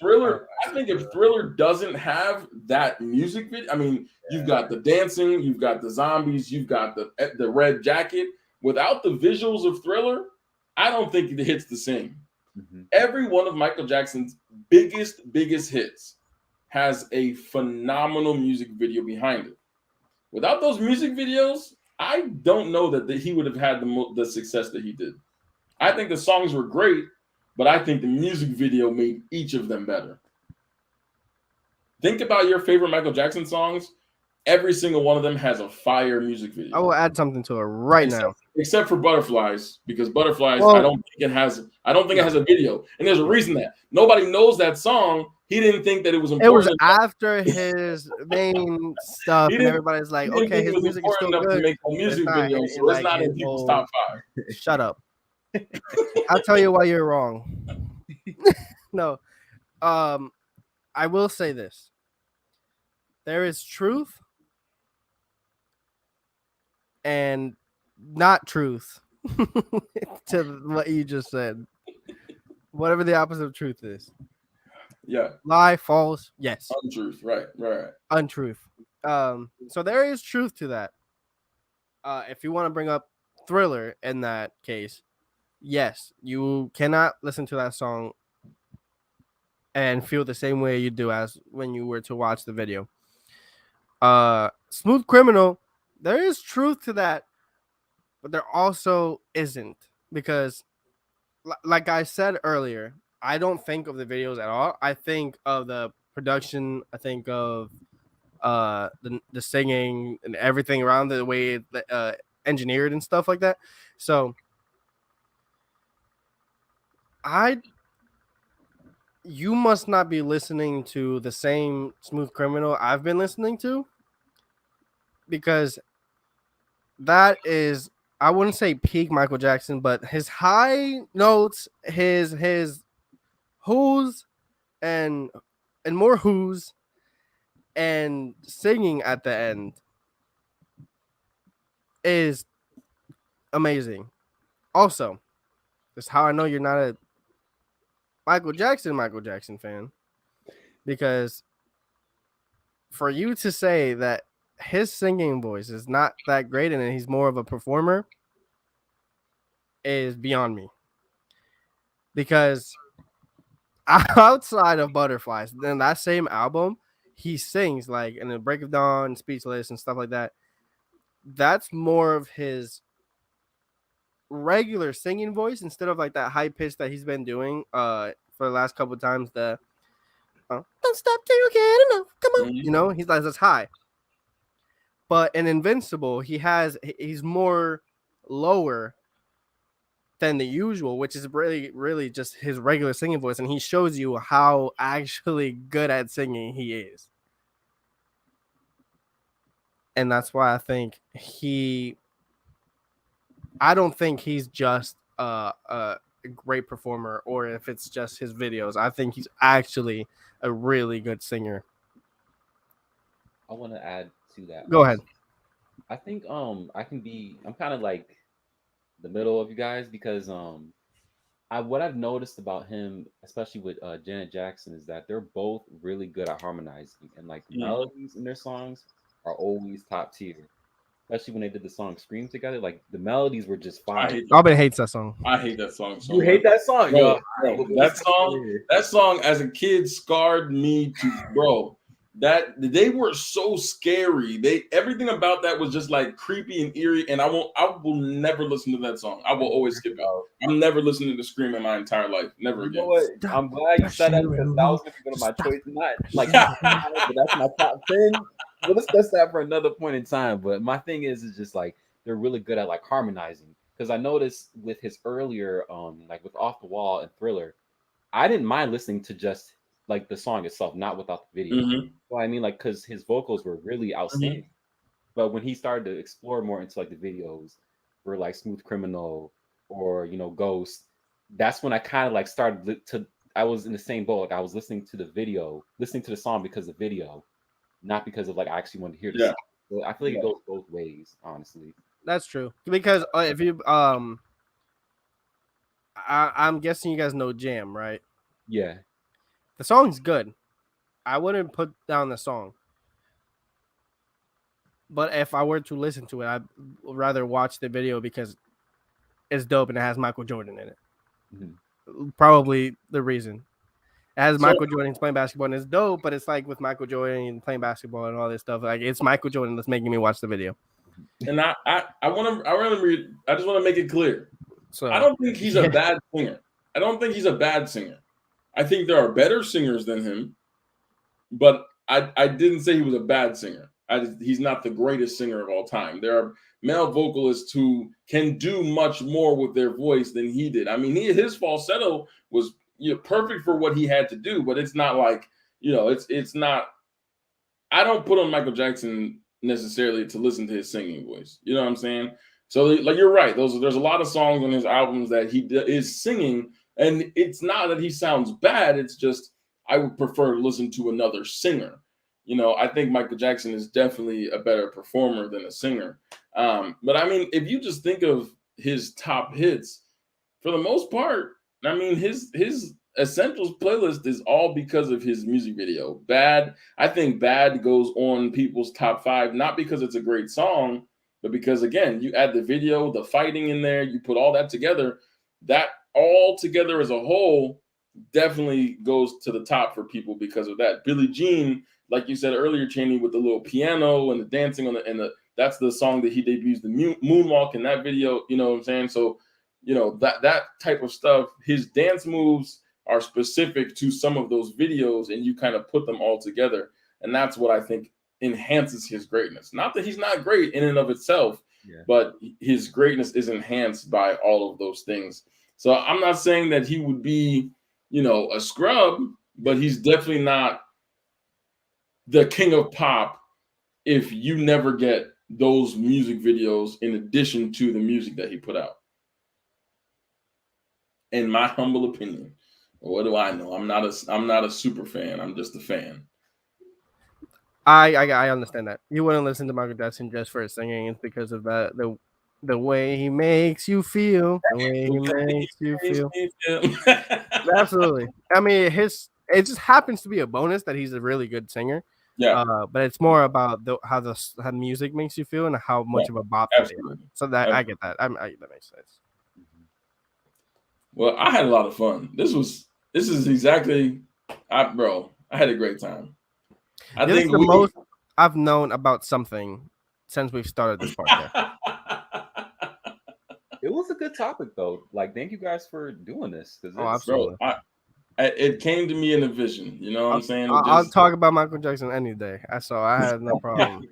Thriller doesn't have that music video, I mean, you've got the dancing, you've got the zombies, you've got the red jacket. Without the visuals of Thriller, I don't think it hits the same. Mm-hmm. Every one of Michael Jackson's biggest hits has a phenomenal music video behind it. Without those music videos, I don't know that he would have had the success that he did. I think the songs were great, but I think the music video made each of them better. Think about your favorite Michael Jackson songs. Every single one of them has a fire music video. I will add something to it now. Except for Butterflies, because Butterflies, Well, I don't think it has a video. And there's a reason that nobody knows that song. He didn't think that it was important. It was after his main stuff, and everybody's like, okay, his music is still good. To make a music video, so it's not in people's top 5. Shut up. I'll tell you why you're wrong. No. I will say this. There is truth and not truth to what you just said. Whatever the opposite of truth is. Yeah. Lie, false, yes. Untruth, right. Untruth. So there is truth to that. If you want to bring up Thriller in that case, yes, you cannot listen to that song and feel the same way you do as when you were to watch the video. Smooth Criminal, there is truth to that, but there also isn't, because like I said earlier, I don't think of the videos at all. I think of the production. I think of the singing and everything around the way engineered and stuff like that. So you must not be listening to the same Smooth Criminal I've been listening to, because that is, I wouldn't say peak Michael Jackson, but his high notes, his who's and more who's and singing at the end is amazing. Also, that's how I know you're not a Michael Jackson fan, because for you to say that his singing voice is not that great and he's more of a performer is beyond me. Because outside of Butterflies, then that same album, he sings like in the Break of Dawn, Speechless, and stuff like that. That's more of his regular singing voice instead of like that high pitch that he's been doing for the last couple of times. The don't stop till you get enough. Come on, you know, he's like that's high. But in Invincible, he's more lower than the usual, which is really just his regular singing voice, and he shows you how actually good at singing he is. And that's why I think I don't think he's just a great performer, or if it's just his videos. I think he's actually a really good singer. I want to add to that. Go ahead. I think I'm kind of like the middle of you guys, because what I've noticed about him, especially with Janet Jackson, is that they're both really good at harmonizing, and like the melodies in their songs are always top tier. Especially when they did the song "Scream" together, like the melodies were just fire. Robin hates that song. I hate that song. So you hate that song, bro, that song as a kid scarred me to bro. That they were so scary. Everything about that was just like creepy and eerie. And I will never listen to that song. I will always skip it. I'm never listening to Scream in my entire life. Never again. You know what? I'm glad you said that, because that was going to be one of my choices. Not like but that's my top 10. Well, let's discuss that for another point in time. But my thing is just like they're really good at like harmonizing. Because I noticed with his earlier like with Off the Wall and Thriller, I didn't mind listening to just like the song itself, not without the video. Mhm. Well, I mean, like, because his vocals were really outstanding. But when he started to explore more into like the videos for like Smooth Criminal or Ghost, that's when I kind of like started to. I was in the same boat. Like I was listening to the song because of the video, not because of like I actually wanted to hear the Yeah. song. So I feel like Yeah. it goes both ways, honestly. That's true. Because if you I'm guessing you guys know Jam, right? Yeah. The song's good. I wouldn't put down the song. But if I were to listen to it, I'd rather watch the video because it's dope and it has Michael Jordan in it. Mhm. Probably the reason. It has So- Michael Jordan playing basketball and it's dope, but it's like with Michael Jordan and playing basketball and all this stuff. Like it's Michael Jordan that's making me watch the video. And I just want to make it clear. So I don't think he's a bad singer. I don't think he's a bad singer. I think there are better singers than him, but I didn't say he was a bad singer. He's not the greatest singer of all time. There are male vocalists who can do much more with their voice than he did. I mean, his falsetto was perfect for what he had to do, but it's not like it's not. I don't put on Michael Jackson necessarily to listen to his singing voice. You know what I'm saying? So like you're right. There's a lot of songs on his albums that he is singing, and it's not that he sounds bad. It's just I would prefer to listen to another singer. I think Michael Jackson is definitely a better performer than a singer. But I mean, if you just think of his top hits, for the most part, I mean, his Essentials playlist is all because of his music video. I think Bad goes on people's top 5, not because it's a great song, but because, again, you add the video, the fighting in there, you put all that together, that all together as a whole definitely goes to the top for people because of that. Billie Jean, like you said earlier, Cheney, with the little piano and the dancing that's the song that he debuts the moonwalk in that video. You know what I'm saying? So, that type of stuff, his dance moves are specific to some of those videos, and you kind of put them all together. And that's what I think enhances his greatness. Not that he's not great in and of itself, but his greatness is enhanced by all of those things. So I'm not saying that he would be, a scrub, but he's definitely not the king of pop if you never get those music videos in addition to the music that he put out. In my humble opinion. What do I know? I'm not a super fan. I'm just a fan. I understand that. You wouldn't listen to Michael Jackson just for his singing. It's because of the way he makes you feel. The way he makes you feel. Absolutely. I mean, it just happens to be a bonus that he's a really good singer. Yeah. But it's more about how music makes you feel and how much of a bop it is. So that I get that. That makes sense. Well, I had a lot of fun. This is exactly, bro. I had a great time. I think the most I've known about something since we've started this podcast. It was a good topic, though. Like, thank you guys for doing this. Absolutely. Bro, it came to me in a vision. You know what I'm saying? I'll talk about Michael Jackson any day. I had no problem.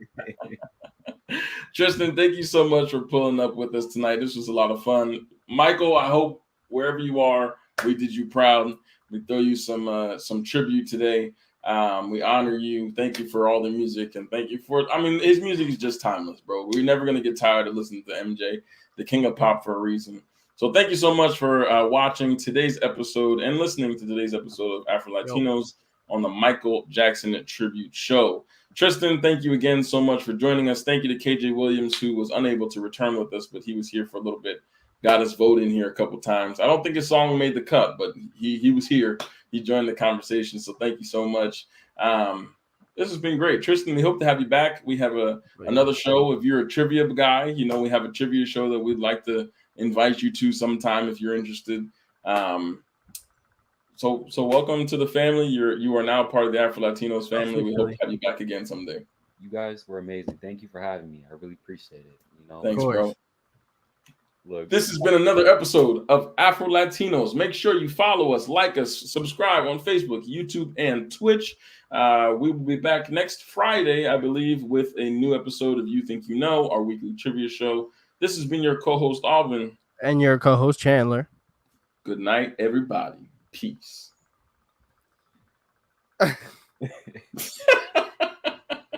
Tristan, thank you so much for pulling up with us tonight. This was a lot of fun. Michael, I hope wherever you are, we did you proud. We throw you some tribute today. We honor you. Thank you for all the music, and thank you for. I mean, his music is just timeless, bro. We're never gonna get tired of listening to MJ, the king of pop, for a reason. So thank you so much for watching today's episode and listening to today's episode of Afro Latinos on the Michael Jackson Tribute Show. Tristan, thank you again so much for joining us. Thank you to KJ Williams, who was unable to return with us, but he was here for a little bit. Got us voted in here a couple times. I don't think his song made the cut, but he was here. He joined the conversation. So thank you so much. This has been great. Tristan, we hope to have you back. We have another show. If you're a trivia guy, we have a trivia show that we'd like to invite you to sometime if you're interested. So welcome to the family. You are now part of the Afro Latinos family. We hope to have you back again someday. You guys were amazing. Thank you for having me. I really appreciate it. Thanks, bro. Look, this has been another episode of Afro Latinos. Make sure you follow us, like us, subscribe on Facebook, YouTube, and Twitch. We will be back next Friday, I believe, with a new episode of You Think You Know, our weekly trivia show. This has been your co-host, Alvin. And your co-host, Chandler. Good night, everybody. Peace.